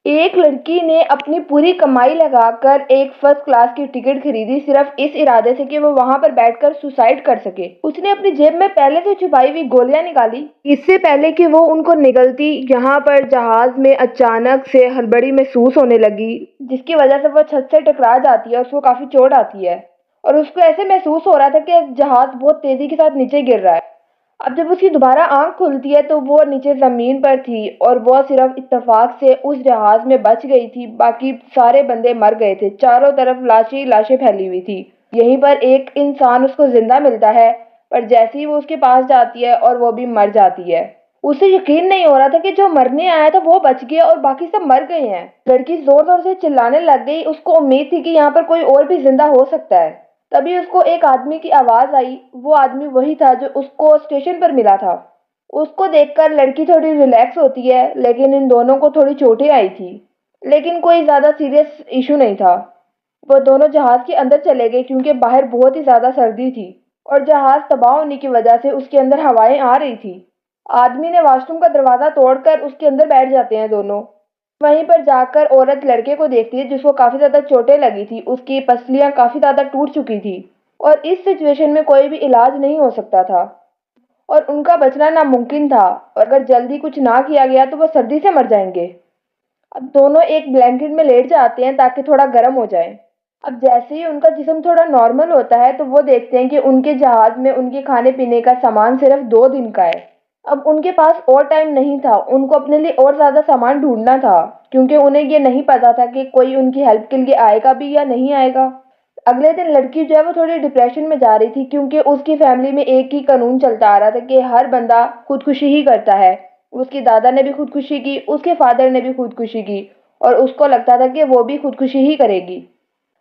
एक लड़की ने अपनी पूरी कमाई लगाकर एक फर्स्ट क्लास की टिकट खरीदी सिर्फ इस इरादे से कि वो वहां पर बैठकर सुसाइड कर सके। उसने अपनी जेब में पहले से छुपाई हुई गोलियां निकाली, इससे पहले कि वो उनको निगलती। यहाँ पर जहाज में अचानक से हड़बड़ी महसूस होने लगी, जिसकी वजह से वो छत से टकरा जाती है और उसको काफी चोट आती है। और उसको ऐसे महसूस हो रहा था कि जहाज बहुत तेजी के साथ नीचे गिर रहा है। अब जब उसकी दोबारा आंख खुलती है तो वो नीचे जमीन पर थी और वो सिर्फ इत्तेफाक से उस जहाज में बच गई थी। बाकी सारे बंदे मर गए थे। चारों तरफ लाशें ही लाशें फैली हुई थी। यहीं पर एक इंसान उसको जिंदा मिलता है, पर जैसे ही वो उसके पास जाती है और वो भी मर जाती है। उसे यकीन नहीं हो रहा था कि जो मरने आया था वो बच गया और बाकी सब मर गए हैं। लड़की जोर जोर से चिल्लाने लग गई। उसको उम्मीद थी कि यहाँ पर कोई और भी जिंदा हो सकता है। तभी उसको एक आदमी की आवाज आई। वो आदमी वही था जो उसको स्टेशन पर मिला था। उसको देखकर लड़की थोड़ी रिलैक्स होती है, लेकिन इन दोनों को थोड़ी चोटें आई थी, लेकिन कोई ज्यादा सीरियस इशू नहीं था। वो दोनों जहाज के अंदर चले गए क्योंकि बाहर बहुत ही ज्यादा सर्दी थी और जहाज तबाह होने की वजह से उसके अंदर हवाएं आ रही थी। आदमी ने वॉशरूम का दरवाजा तोड़कर उसके अंदर बैठ जाते हैं दोनों। वहीं पर जाकर औरत लड़के को देखती है जिसको काफी ज्यादा चोटें लगी थी। उसकी पसलियां काफी ज्यादा टूट चुकी थी और इस सिचुएशन में कोई भी इलाज नहीं हो सकता था और उनका बचना नामुमकिन था। और अगर जल्दी कुछ ना किया गया तो वो सर्दी से मर जाएंगे। अब दोनों एक ब्लैंकेट में लेट जाते हैं ताकि थोड़ा गर्म हो जाए। अब जैसे ही उनका जिस्म थोड़ा नॉर्मल होता है तो वो देखते हैं कि उनके जहाज में उनके खाने पीने का सामान सिर्फ 2 दिन का है। अब उनके पास और टाइम नहीं था। उनको अपने लिए और ज्यादा सामान ढूंढना था क्योंकि उन्हें ये नहीं पता था कि कोई उनकी हेल्प के लिए आएगा भी या नहीं आएगा। अगले दिन लड़की जो है वो थोड़ी डिप्रेशन में जा रही थी क्योंकि उसकी फैमिली में एक ही कानून चलता आ रहा था कि हर बंदा खुदकुशी ही करता है। उसकी दादा ने भी खुदकुशी की, उसके फादर ने भी खुदकुशी की और उसको लगता था कि वो भी खुदकुशी ही करेगी।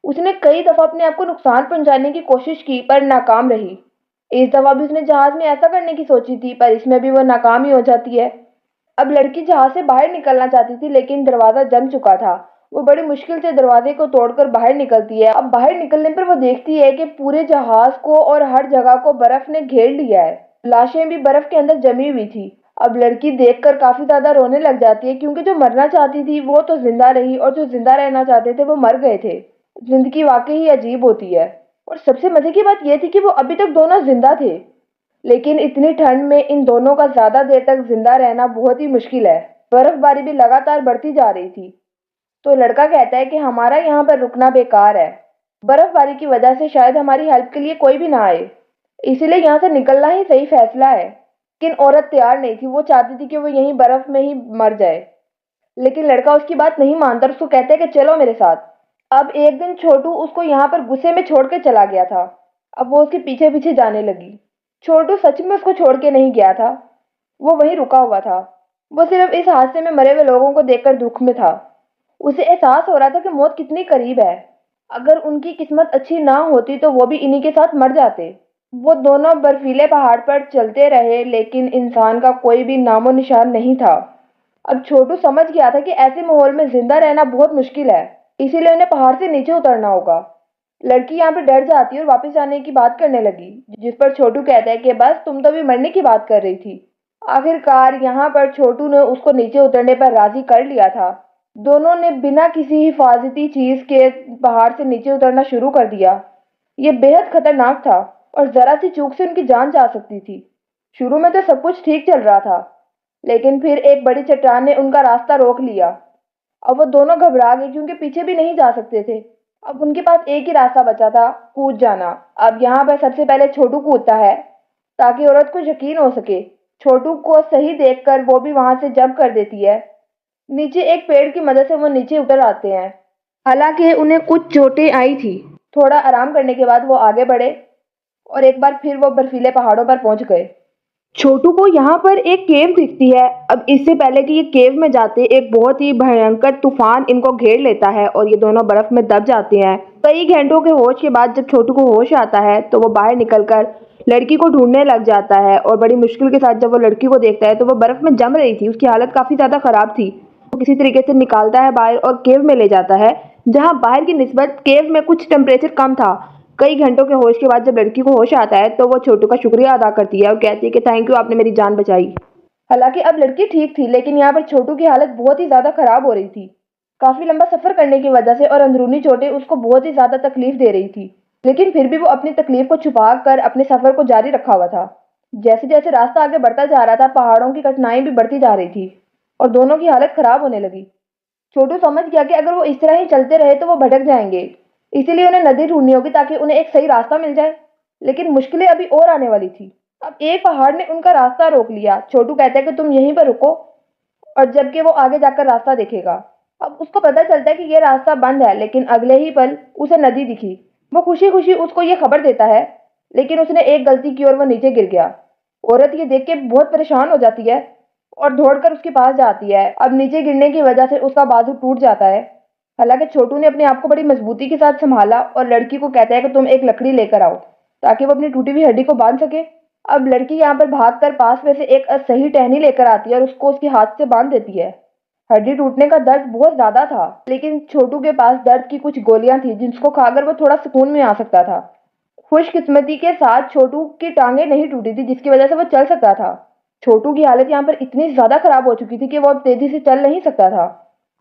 उसने कई दफा अपने आप को नुकसान पहुंचाने की कोशिश की पर नाकाम रही। इस दफा भी उसने जहाज में ऐसा करने की सोची थी पर इसमें भी वो नाकाम ही हो जाती है। अब लड़की जहाज से बाहर निकलना चाहती थी लेकिन दरवाजा जम चुका था। वो बड़ी मुश्किल से दरवाजे को तोड़कर बाहर निकलती है। अब बाहर निकलने पर वो देखती है कि पूरे जहाज को और हर जगह को बर्फ ने घेर लिया है। लाशें भी बर्फ के अंदर जमी हुई थी। अब लड़की देखकर काफी ज्यादा रोने लग जाती है क्योंकि जो मरना चाहती थी वो तो जिंदा रही और जो जिंदा रहना चाहते थे वो मर गए थे। जिंदगी वाकई ही अजीब होती है। और सबसे मजे की बात यह थी कि वो अभी तक दोनों जिंदा थे, लेकिन इतनी ठंड में इन दोनों का ज्यादा देर तक जिंदा रहना बहुत ही मुश्किल है। बर्फबारी भी लगातार बढ़ती जा रही थी। तो लड़का कहता है कि हमारा यहाँ पर रुकना बेकार है। बर्फबारी की वजह से शायद हमारी हेल्प के लिए कोई भी ना आए, इसीलिए यहाँ से निकलना ही सही फैसला है। लेकिन औरत तैयार नहीं थी। वो चाहती थी कि वो यहीं बर्फ में ही मर जाए, लेकिन लड़का उसकी बात नहीं मानता। उसको कहता है कि चलो मेरे साथ। अब एक दिन छोटू उसको यहाँ पर गुस्से में छोड़ के चला गया था। अब वो उसके पीछे पीछे जाने लगी। छोटू सच में उसको छोड़ के नहीं गया था, वो वहीं रुका हुआ था। वो सिर्फ इस हादसे में मरे हुए लोगों को देखकर दुख में था। उसे एहसास हो रहा था कि मौत कितनी करीब है। अगर उनकी किस्मत अच्छी ना होती तो वो भी इन्हीं के साथ मर जाते। वो दोनों बर्फीले पहाड़ पर चलते रहे लेकिन इंसान का कोई भी नामो निशान नहीं था। अब छोटू समझ गया था कि ऐसे माहौल में जिंदा रहना बहुत मुश्किल है, इसीलिए उन्हें पहाड़ से नीचे उतरना होगा। लड़की यहाँ पे डर जाती है और वापस जाने की बात करने लगी, जिस पर छोटू कहता है कि बस तुम तो अभी मरने की बात कर रही थी। आखिरकार यहाँ पर छोटू ने उसको नीचे उतरने पर राजी कर लिया था। दोनों ने बिना किसी हिफाजती चीज के पहाड़ से नीचे उतरना शुरू कर दिया। ये बेहद खतरनाक था और जरा सी चूक से उनकी जान जा सकती थी। शुरू में तो सब कुछ ठीक चल रहा था, लेकिन फिर एक बड़ी चट्टान ने उनका रास्ता रोक लिया। अब वो दोनों घबरा गए क्योंकि पीछे भी नहीं जा सकते थे। अब उनके पास एक ही रास्ता बचा था, कूद जाना। अब यहाँ पर सबसे पहले छोटू कूदता है ताकि औरत को यकीन हो सके। छोटू को सही देखकर वो भी वहां से जंप कर देती है। नीचे एक पेड़ की मदद से वो नीचे उतर आते हैं। हालांकि उन्हें कुछ चोटें आई थी। थोड़ा आराम करने के बाद वो आगे बढ़े और एक बार फिर वो बर्फीले पहाड़ों पर पहुंच गए। छोटू को यहाँ पर एक केव दिखती है। अब इससे पहले कि ये केव में जाते एक बहुत ही भयंकर तूफान इनको घेर लेता है और ये दोनों बर्फ में दब जाते हैं। कई घंटों के होश के बाद जब छोटू को होश आता है तो वो बाहर निकलकर लड़की को ढूंढने लग जाता है और बड़ी मुश्किल के साथ जब वो लड़की को देखता है तो वो बर्फ में जम रही थी। उसकी हालत काफी ज्यादा खराब थी। वो किसी तरीके से निकालता है बाहर और केव में ले जाता है, जहाँ बाहर की निस्बत केव में कुछ टेम्परेचर कम था। कई घंटों के होश के बाद जब लड़की को होश आता है तो वो छोटू का शुक्रिया अदा करती है और कहती है कि थैंक यू, आपने मेरी जान बचाई। हालांकि अब लड़की ठीक थी, लेकिन यहाँ पर छोटू की हालत बहुत ही ज्यादा खराब हो रही थी। काफी लंबा सफर करने की वजह से और अंदरूनी चोटें उसको बहुत ही ज्यादा तकलीफ दे रही थी, लेकिन फिर भी वो अपनी तकलीफ को छुपा कर अपने सफर को जारी रखा हुआ था। जैसे जैसे रास्ता आगे बढ़ता जा रहा था, पहाड़ों की कठिनाई भी बढ़ती जा रही थी और दोनों की हालत खराब होने लगी। छोटू समझ गया कि अगर वो इस तरह ही चलते रहे तो वो भटक जाएंगे, इसीलिए उन्हें नदी ढूंढनी होगी ताकि उन्हें एक सही रास्ता मिल जाए। लेकिन मुश्किलें अभी और आने वाली थी। अब एक पहाड़ ने उनका रास्ता रोक लिया। छोटू कहता है कि तुम यहीं पर रुको, और जबकि वो आगे जाकर रास्ता देखेगा। अब उसको पता चलता है कि ये रास्ता बंद है, लेकिन अगले ही पल उसे नदी दिखी। वो खुशी खुशी उसको ये खबर देता है, लेकिन उसने एक गलती की और वो नीचे गिर गया। औरत ये देख के बहुत परेशान हो जाती है और दौड़कर उसके पास जाती है। अब नीचे गिरने की वजह से उसका बाजू टूट जाता है। हालांकि छोटू ने अपने आप को बड़ी मजबूती के साथ संभाला और लड़की को कहता है कि तुम एक लकड़ी लेकर आओ ताकि वो अपनी टूटी हुई हड्डी को बांध सके। अब लड़की यहाँ पर भागकर पास में से एक सही टहनी लेकर आती है और उसको उसके हाथ से बांध देती है। हड्डी टूटने का दर्द बहुत ज्यादा था, लेकिन छोटू के पास दर्द की कुछ गोलियां थी जिनको खाकर वो थोड़ा सुकून में आ सकता था। खुशकिस्मती के साथ छोटू की टांगे नहीं टूटी थी, जिसकी वजह से वो चल सकता था। छोटू की हालत यहाँ पर इतनी ज्यादा खराब हो चुकी थी कि वो अब तेजी से चल नहीं सकता था।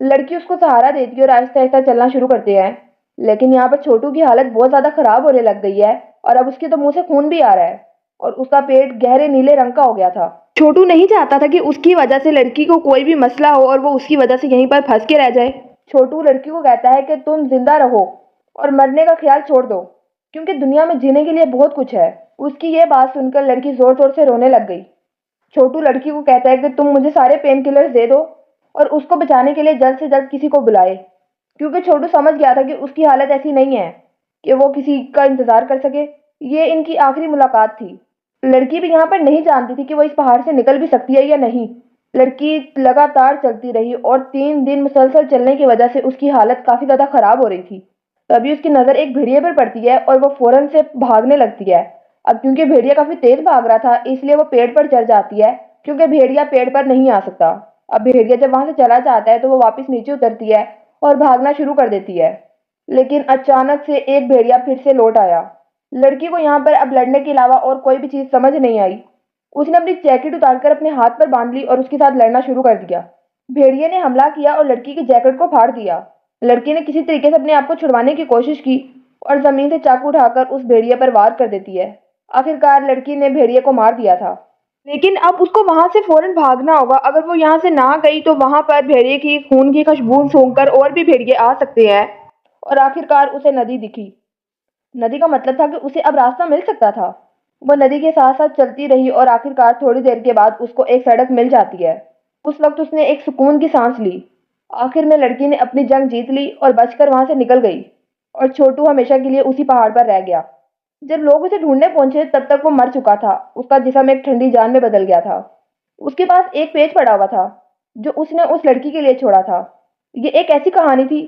लड़की उसको सहारा देती है और आहिस्ता आहिस्ता चलना शुरू करते हैं, लेकिन यहाँ पर छोटू की हालत बहुत ज्यादा खराब होने लग गई है और अब उसके तो मुंह से खून भी आ रहा है और उसका पेट गहरे नीले रंग का हो गया था। छोटू नहीं चाहता था कि उसकी वजह से लड़की को कोई भी मसला हो और वो उसकी वजह से यहीं पर फंस के रह जाए। छोटू लड़की को कहता है कि तुम जिंदा रहो और मरने का ख्याल छोड़ दो, क्योंकि दुनिया में जीने के लिए बहुत कुछ है। उसकी ये बात सुनकर लड़की जोर जोर से रोने लग गई। छोटू लड़की को कहता है कि तुम मुझे सारे पेन किलर्स दे दो और उसको बचाने के लिए जल्द से जल्द किसी को बुलाए, क्योंकि छोटू समझ गया था कि उसकी हालत ऐसी नहीं है कि वो किसी का इंतजार कर सके। ये इनकी आखिरी मुलाकात थी। लड़की भी यहाँ पर नहीं जानती थी कि वो इस पहाड़ से निकल भी सकती है या नहीं। लड़की लगातार चलती रही और 3 दिन मुसलसल चलने की वजह से उसकी हालत काफी ज्यादा खराब हो रही थी। तभी उसकी नजर एक भेड़िए पर पड़ती है और वो फौरन से भागने लगती है। अब क्योंकि भेड़िया काफी तेज भाग रहा था, इसलिए वो पेड़ पर चढ़ जाती है, क्योंकि भेड़िया पेड़ पर नहीं आ सकता। अब भेड़िया जब वहां से चला जाता है तो वो वापस नीचे उतरती है और भागना शुरू कर देती है, लेकिन अचानक से एक भेड़िया फिर से लौट आया। लड़की को यहाँ पर अब लड़ने के अलावा और कोई भी चीज समझ नहीं आई। उसने अपनी जैकेट उतारकर अपने हाथ पर बांध ली और उसके साथ लड़ना शुरू कर दिया। भेड़िए ने हमला किया और लड़की की जैकेट को फाड़ दिया। लड़की ने किसी तरीके से अपने आप को छुड़वाने की कोशिश की और जमीन से चाकू उठाकर उस भेड़िए पर वार कर देती है। आखिरकार लड़की ने भेड़िए को मार दिया था, लेकिन अब उसको वहां से फौरन भागना होगा। अगर वो यहाँ से ना गई तो वहां पर भेड़िए की खून की खुशबू सूंघकर और भी भेड़िए आ सकते हैं। और आखिरकार उसे नदी दिखी। नदी का मतलब था कि उसे अब रास्ता मिल सकता था। वो नदी के साथ साथ चलती रही और आखिरकार थोड़ी देर के बाद उसको एक सड़क मिल जाती है। उस वक्त उसने एक सुकून की सांस ली। आखिर में लड़की ने अपनी जंग जीत ली और बचकर वहां से निकल गई और छोटू हमेशा के लिए उसी पहाड़ पर रह गया। जब लोग उसे ढूंढने पहुंचे तब तक वो मर चुका था। उसका जिस्म एक ठंडी जान में बदल गया था। उसके पास एक पेज पड़ा हुआ था जो उसने उस लड़की के लिए छोड़ा था। ये एक ऐसी कहानी थी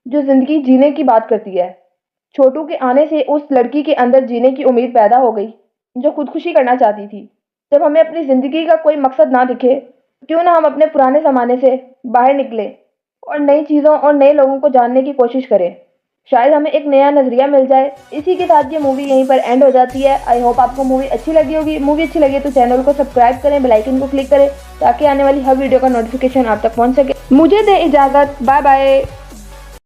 जो जिंदगी जीने की बात करती है। छोटू के आने से उस लड़की के अंदर जीने की उम्मीद पैदा हो गई, जो खुदकुशी करना चाहती थी। जब हमें अपनी जिंदगी का कोई मकसद ना दिखे, क्यों ना हम अपने पुराने जमाने से बाहर निकले और नई चीजों और नए लोगों को जानने की कोशिश करें। शायद हमें एक नया नजरिया मिल जाए। इसी के साथ ये मूवी यहीं पर एंड हो जाती है। आई होप आपको मूवी अच्छी लगी होगी। मूवी अच्छी लगी तो चैनल को सब्सक्राइब करें, बेल आइकन को क्लिक करें ताकि आने वाली हर वीडियो का नोटिफिकेशन आप तक पहुंच सके। मुझे दें इजाजत, बाय बाय।